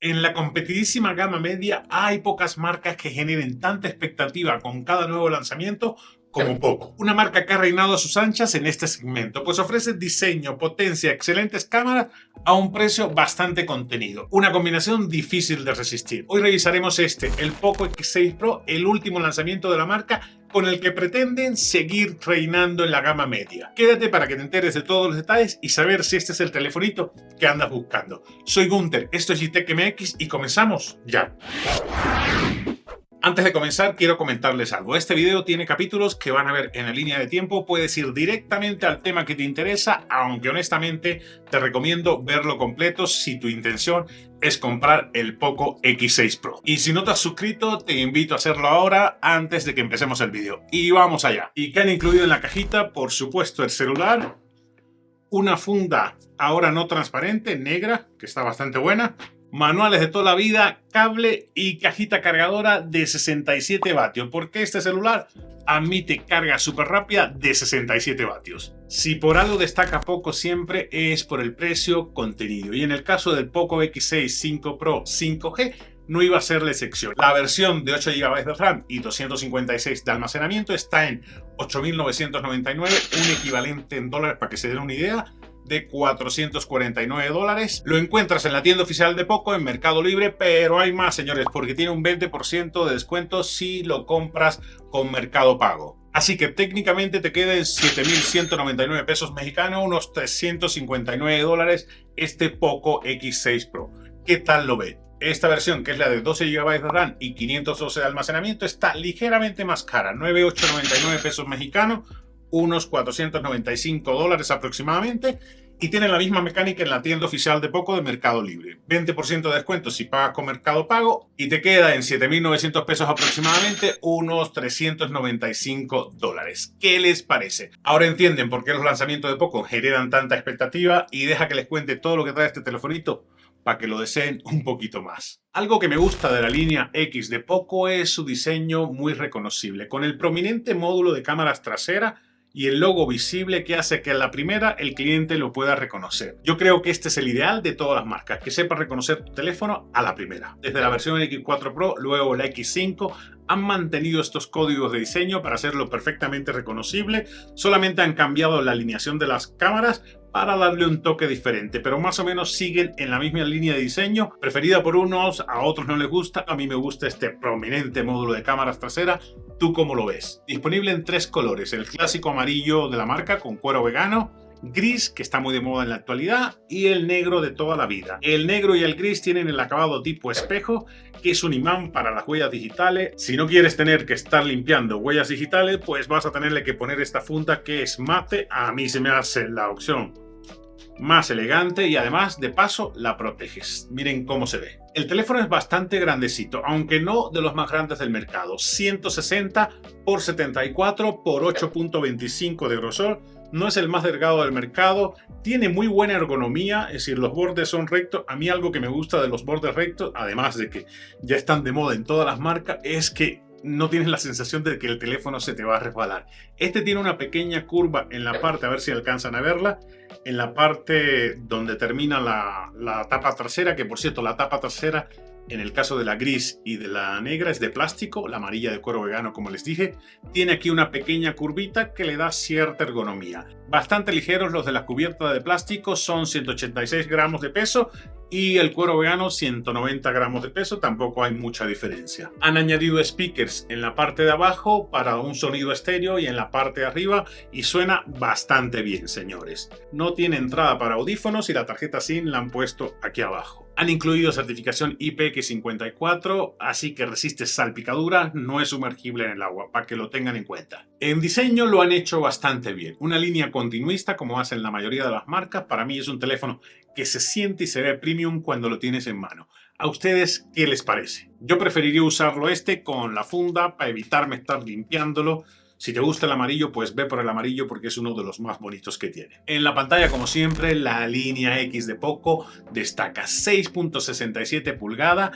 En la competidísima gama media hay pocas marcas que generen tanta expectativa con cada nuevo lanzamiento como Poco. Una marca que ha reinado a sus anchas en este segmento, pues ofrece diseño, potencia, excelentes cámaras a un precio bastante contenido. Una combinación difícil de resistir. Hoy revisaremos el Poco X6 Pro, el último lanzamiento de la marca con el que pretenden seguir reinando en la gama media. Quédate para que te enteres de todos los detalles y saber si este es el telefonito que andas buscando. Soy Gunter, esto es Gitech MX y comenzamos ya. Antes de comenzar, quiero comentarles algo. Este video tiene capítulos que van a ver en la línea de tiempo. Puedes ir directamente al tema que te interesa, aunque honestamente te recomiendo verlo completo si tu intención es comprar el Poco X6 Pro. Y si no te has suscrito, te invito a hacerlo ahora antes de que empecemos el video. Y vamos allá. ¿Y qué han incluido en la cajita? Por supuesto, el celular, una funda ahora no transparente, negra, que está bastante buena, manuales de toda la vida, cable y cajita cargadora de 67 vatios, porque este celular admite carga súper rápida de 67 vatios. Si por algo destaca Poco siempre es por el precio contenido, y en el caso del Poco X6 5 Pro 5G no iba a ser la excepción. La versión de 8 GB de RAM y 256 de almacenamiento está en 8.999, un equivalente en dólares para que se den una idea de $449. Lo encuentras en la tienda oficial de Poco, en Mercado Libre, pero hay más, señores, porque tiene un 20% de descuento si lo compras con Mercado Pago. Así que técnicamente te queda en 7.199 pesos mexicanos, unos $359, este Poco X6 Pro. ¿Qué tal lo ve? Esta versión, que es la de 12 GB de RAM y 512 de almacenamiento, está ligeramente más cara, 9.899 pesos mexicanos, unos $495 aproximadamente, y tiene la misma mecánica en la tienda oficial de Poco de Mercado Libre. 20% de descuento si pagas con Mercado Pago y te queda en 7.900 pesos aproximadamente, unos $395. ¿Qué les parece? Ahora entienden por qué los lanzamientos de Poco generan tanta expectativa y deja que les cuente todo lo que trae este telefonito para que lo deseen un poquito más. Algo que me gusta de la línea X de Poco es su diseño muy reconocible, con el prominente módulo de cámaras trasera y el logo visible que hace que a la primera el cliente lo pueda reconocer. Yo creo que este es el ideal de todas las marcas, que sepa reconocer tu teléfono a la primera. Desde la versión X4 Pro, luego la X5, han mantenido estos códigos de diseño para hacerlo perfectamente reconocible. Solamente han cambiado la alineación de las cámaras para darle un toque diferente, pero más o menos siguen en la misma línea de diseño, preferida por unos, a otros no les gusta. A mí me gusta este prominente módulo de cámaras traseras. ¿Tú cómo lo ves? Disponible en 3 colores, el clásico amarillo de la marca con cuero vegano, gris, que está muy de moda en la actualidad, y el negro de toda la vida. El negro y el gris tienen el acabado tipo espejo, que es un imán para las huellas digitales. Si no quieres tener que estar limpiando huellas digitales, pues vas a tenerle que poner esta funda que es mate. A mí se me hace la opción más elegante y además de paso la proteges. Miren cómo se ve. El teléfono es bastante grandecito, aunque no de los más grandes del mercado. 160 por 74 por 8.25 de grosor. No es el más delgado del mercado, tiene muy buena ergonomía, es decir, los bordes son rectos. A mí algo que me gusta de los bordes rectos, además de que ya están de moda en todas las marcas, es que no tienes la sensación de que el teléfono se te va a resbalar. Este tiene una pequeña curva en la parte, a ver si alcanzan a verla, en la parte donde termina la tapa trasera, que por cierto la tapa trasera en el caso de la gris y de la negra es de plástico, la amarilla de cuero vegano como les dije, tiene aquí una pequeña curvita que le da cierta ergonomía. Bastante ligeros los de la cubierta de plástico, son 186 gramos de peso y el cuero vegano 190 gramos de peso, tampoco hay mucha diferencia. Han añadido speakers en la parte de abajo para un sonido estéreo y en la parte de arriba y suena bastante bien, señores. No tiene entrada para audífonos y la tarjeta SIM la han puesto aquí abajo. Han incluido certificación IPX54, así que resiste salpicaduras, no es sumergible en el agua, para que lo tengan en cuenta. En diseño lo han hecho bastante bien. Una línea continuista, como hacen la mayoría de las marcas. Para mí es un teléfono que se siente y se ve premium cuando lo tienes en mano. ¿A ustedes qué les parece? Yo preferiría usarlo con la funda para evitarme estar limpiándolo. Si te gusta el amarillo, pues ve por el amarillo porque es uno de los más bonitos que tiene. En la pantalla, como siempre, la línea X de Poco destaca 6.67 pulgadas,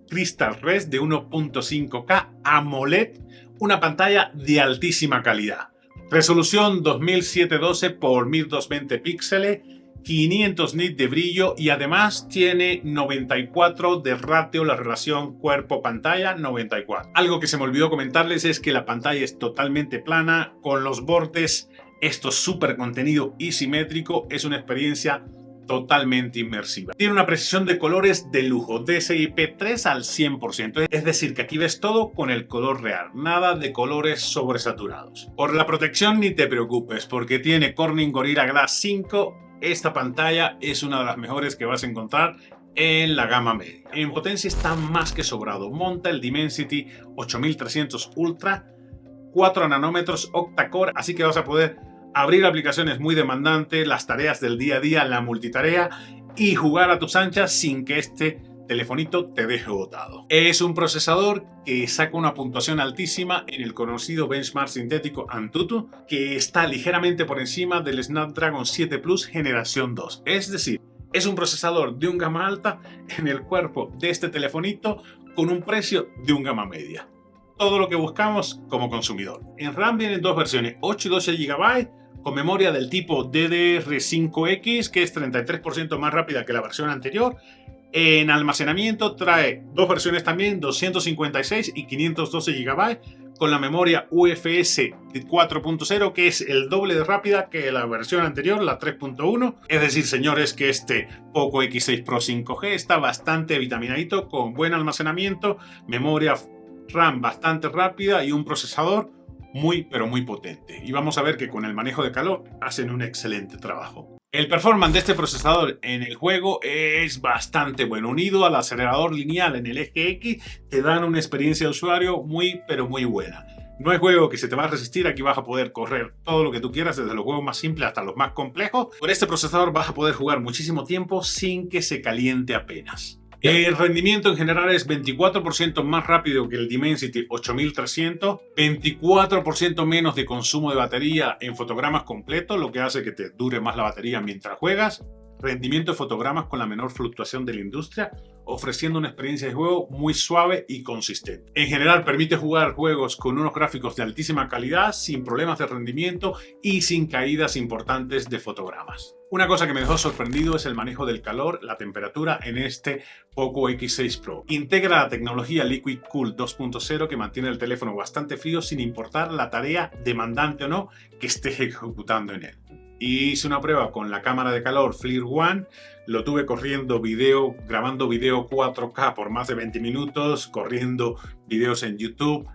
Crystal Res de 1.5K, AMOLED, una pantalla de altísima calidad. Resolución 2712 por 1220 píxeles 500 nits de brillo y además tiene 94 de ratio, la relación cuerpo-pantalla 94. Algo que se me olvidó comentarles es que la pantalla es totalmente plana, con los bordes, esto súper contenido y simétrico, es una experiencia totalmente inmersiva. Tiene una precisión de colores de lujo, DCI-P3 al 100%, es decir, que aquí ves todo con el color real, nada de colores sobresaturados. Por la protección ni te preocupes, porque tiene Corning Gorilla Glass 5, esta pantalla es una de las mejores que vas a encontrar en la gama media. En potencia está más que sobrado, monta el Dimensity 8300 Ultra, 4 nanómetros octa-core, así que vas a poder abrir aplicaciones muy demandantes, las tareas del día a día, la multitarea y jugar a tus anchas sin que este telefonito te deje botado. Es un procesador que saca una puntuación altísima en el conocido benchmark sintético Antutu, que está ligeramente por encima del Snapdragon 7 Plus generación 2. Es decir, es un procesador de un gama alta en el cuerpo de este telefonito con un precio de un gama media. Todo lo que buscamos como consumidor. En RAM vienen dos versiones, 8 y 12 GB, con memoria del tipo DDR5X, que es 33% más rápida que la versión anterior. En almacenamiento trae dos versiones también, 256 y 512 GB, con la memoria UFS 4.0, que es el doble de rápida que la versión anterior, la 3.1. Es decir, señores, que este Poco X6 Pro 5G está bastante vitaminadito, con buen almacenamiento, memoria RAM bastante rápida y un procesador muy pero muy potente. Y vamos a ver que con el manejo de calor hacen un excelente trabajo. El performance de este procesador en el juego es bastante bueno. Unido al acelerador lineal en el eje X, te dan una experiencia de usuario muy pero muy buena. No es juego que se te va a resistir, aquí vas a poder correr todo lo que tú quieras, desde los juegos más simples hasta los más complejos. Con este procesador vas a poder jugar muchísimo tiempo sin que se caliente apenas. El rendimiento en general es 24% más rápido que el Dimensity 8300, 24% menos de consumo de batería en fotogramas completos, lo que hace que te dure más la batería mientras juegas. Rendimiento de fotogramas con la menor fluctuación de la industria, ofreciendo una experiencia de juego muy suave y consistente. En general permite jugar juegos con unos gráficos de altísima calidad, sin problemas de rendimiento y sin caídas importantes de fotogramas. Una cosa que me dejó sorprendido es el manejo del calor, la temperatura en este Poco X6 Pro. Integra la tecnología Liquid Cool 2.0 que mantiene el teléfono bastante frío sin importar la tarea demandante o no que esté ejecutando en él. Hice una prueba con la cámara de calor FLIR One, lo tuve corriendo grabando video 4K por más de 20 minutos, corriendo videos en YouTube,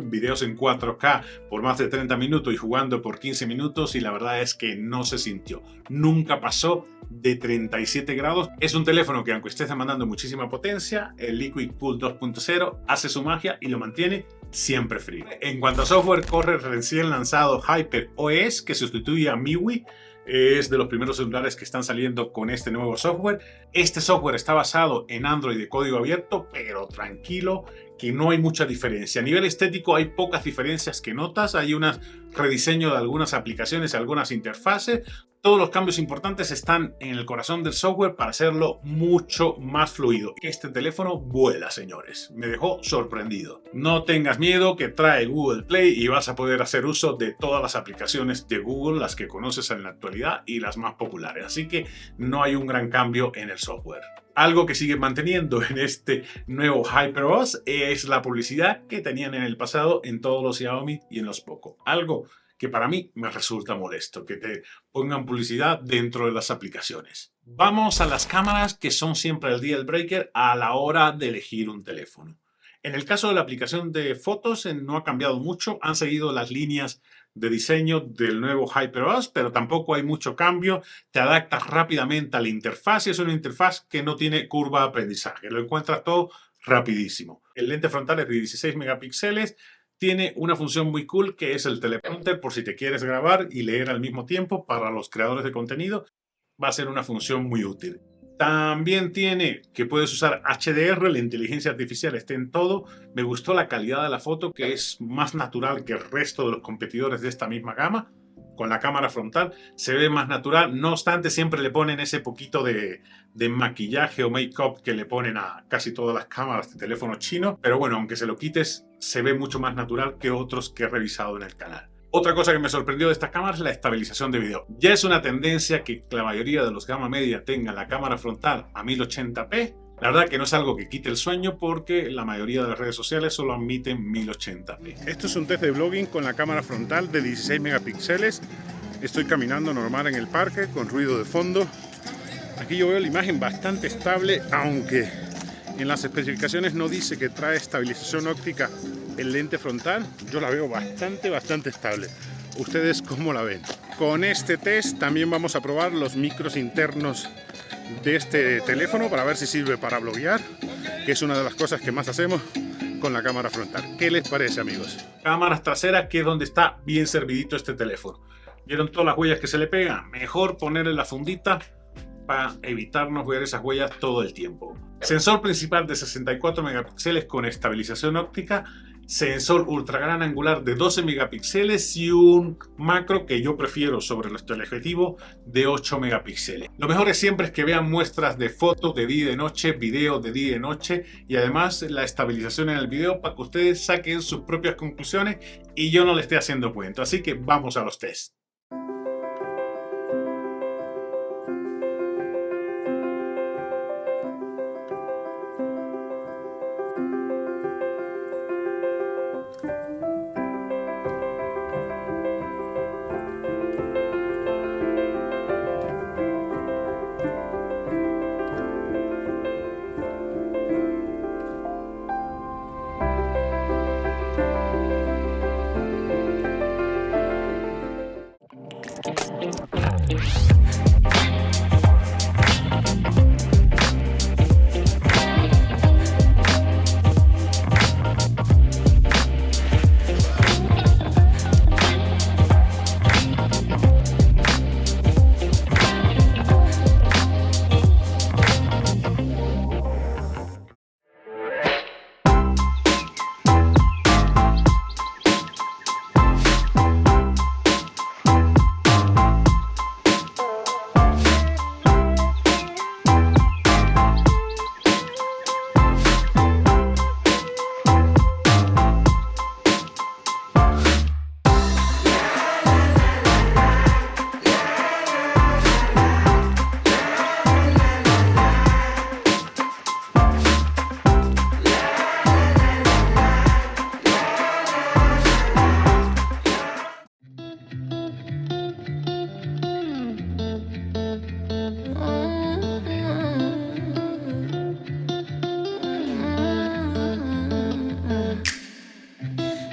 videos en 4K por más de 30 minutos y jugando por 15 minutos y la verdad es que no se sintió. Nunca pasó de 37 grados. Es un teléfono que aunque estés demandando muchísima potencia, el Liquid Cool 2.0 hace su magia y lo mantiene siempre frío. En cuanto a software, corre el recién lanzado HyperOS que sustituye a MIUI. Es de los primeros celulares que están saliendo con este nuevo software. Este software está basado en Android de código abierto, pero tranquilo, que no hay mucha diferencia. A nivel estético hay pocas diferencias que notas. Hay un rediseño de algunas aplicaciones y algunas interfaces. Todos los cambios importantes están en el corazón del software para hacerlo mucho más fluido. Este teléfono vuela, señores. Me dejó sorprendido. No tengas miedo, que trae Google Play y vas a poder hacer uso de todas las aplicaciones de Google, las que conoces en la actualidad y las más populares. Así que no hay un gran cambio en el software. Algo que sigue manteniendo en este nuevo HyperOS es la publicidad que tenían en el pasado en todos los Xiaomi y en los Poco. Algo que para mí me resulta molesto, que te pongan publicidad dentro de las aplicaciones. Vamos a las cámaras, que son siempre el deal breaker a la hora de elegir un teléfono. En el caso de la aplicación de fotos no ha cambiado mucho, han seguido las líneas de diseño del nuevo HyperOS, pero tampoco hay mucho cambio, te adaptas rápidamente a la interfaz y es una interfaz que no tiene curva de aprendizaje, lo encuentras todo rapidísimo. El lente frontal es de 16 megapíxeles, tiene una función muy cool que es el teleprompter por si te quieres grabar y leer al mismo tiempo. Para los creadores de contenido va a ser una función muy útil. También tiene que puedes usar HDR, la inteligencia artificial está en todo. Me gustó la calidad de la foto, que es más natural que el resto de los competidores de esta misma gama. Con la cámara frontal se ve más natural, no obstante siempre le ponen ese poquito de maquillaje o make-up que le ponen a casi todas las cámaras de teléfono chino, pero bueno, aunque se lo quites, se ve mucho más natural que otros que he revisado en el canal. Otra cosa que me sorprendió de estas cámaras es la estabilización de video. Ya es una tendencia que la mayoría de los gama media tengan la cámara frontal a 1080p. La verdad que no es algo que quite el sueño porque la mayoría de las redes sociales solo admiten 1080p. Esto es un test de vlogging con la cámara frontal de 16 megapíxeles. Estoy caminando normal en el parque con ruido de fondo. Aquí yo veo la imagen bastante estable, aunque en las especificaciones no dice que trae estabilización óptica el lente frontal. Yo la veo bastante estable. ¿Ustedes cómo la ven? Con este test también vamos a probar los micros internos de este teléfono para ver si sirve para bloguear, que es una de las cosas que más hacemos con la cámara frontal. ¿Qué les parece, amigos? Cámaras traseras, que es donde está bien servidito este teléfono. ¿Vieron todas las huellas que se le pegan? Mejor ponerle la fundita para evitarnos ver esas huellas todo el tiempo. Sensor principal de 64 megapíxeles con estabilización óptica, sensor ultra gran angular de 12 megapíxeles y un macro que yo prefiero sobre el teleobjetivo de 8 megapíxeles. Lo mejor es siempre es que vean muestras de fotos de día y de noche, video de día y de noche y además la estabilización en el video para que ustedes saquen sus propias conclusiones y yo no le esté haciendo cuento. Así que vamos a los tests.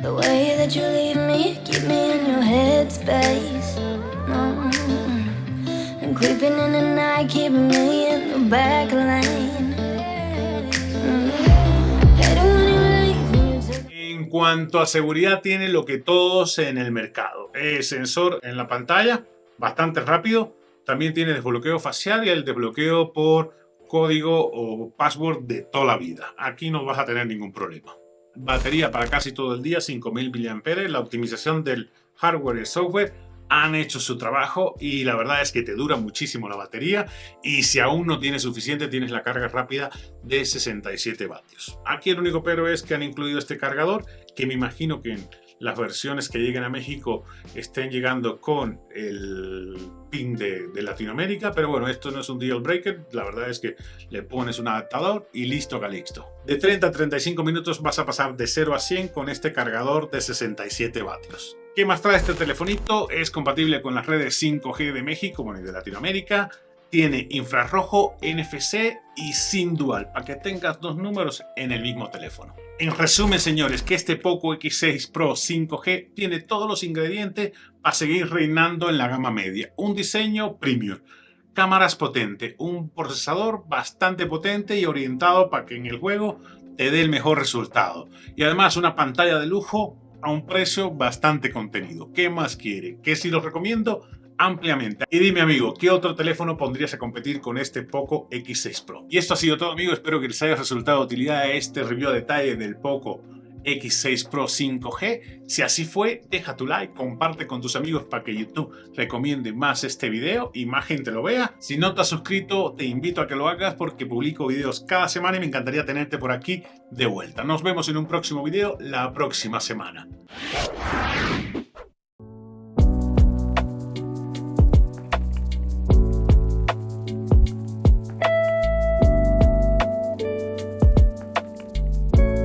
The way that you leave me, keep me in your headspace. No, and creeping in the night, keeping me in the back lane. En cuanto a seguridad, tiene lo que todos en el mercado. Sensor en la pantalla, bastante rápido. También tiene desbloqueo facial y el desbloqueo por código o password de toda la vida. Aquí no vas a tener ningún problema. Batería para casi todo el día, 5000 mAh. La optimización del hardware y el software han hecho su trabajo y la verdad es que te dura muchísimo la batería. Y si aún no tienes suficiente, tienes la carga rápida de 67 vatios. Aquí el único pero es que han incluido este cargador, que me imagino que en las versiones que lleguen a México estén llegando con el pin de Latinoamérica, pero bueno, esto no es un deal breaker. La verdad es que le pones un adaptador y listo calixto. De 30 a 35 minutos vas a pasar de 0 a 100 con este cargador de 67 vatios. ¿Qué más trae este telefonito? Es compatible con las redes 5G de México, bueno, y de Latinoamérica. Tiene infrarrojo, NFC y SIM dual, para que tengas dos números en el mismo teléfono. En resumen, señores, que este Poco X6 Pro 5G tiene todos los ingredientes para seguir reinando en la gama media. Un diseño premium, cámaras potentes, un procesador bastante potente y orientado para que en el juego te dé el mejor resultado. Y además una pantalla de lujo a un precio bastante contenido. ¿Qué más quiere? ¿Qué sí lo recomiendo? Ampliamente. Y dime, amigo, ¿qué otro teléfono pondrías a competir con este Poco X6 Pro? Y esto ha sido todo, amigo. Espero que les haya resultado de utilidad este review a detalle del Poco X6 Pro 5G. Si así fue, deja tu like, comparte con tus amigos para que YouTube recomiende más este video y más gente lo vea. Si no te has suscrito, te invito a que lo hagas porque publico videos cada semana y me encantaría tenerte por aquí de vuelta. Nos vemos en un próximo video la próxima semana.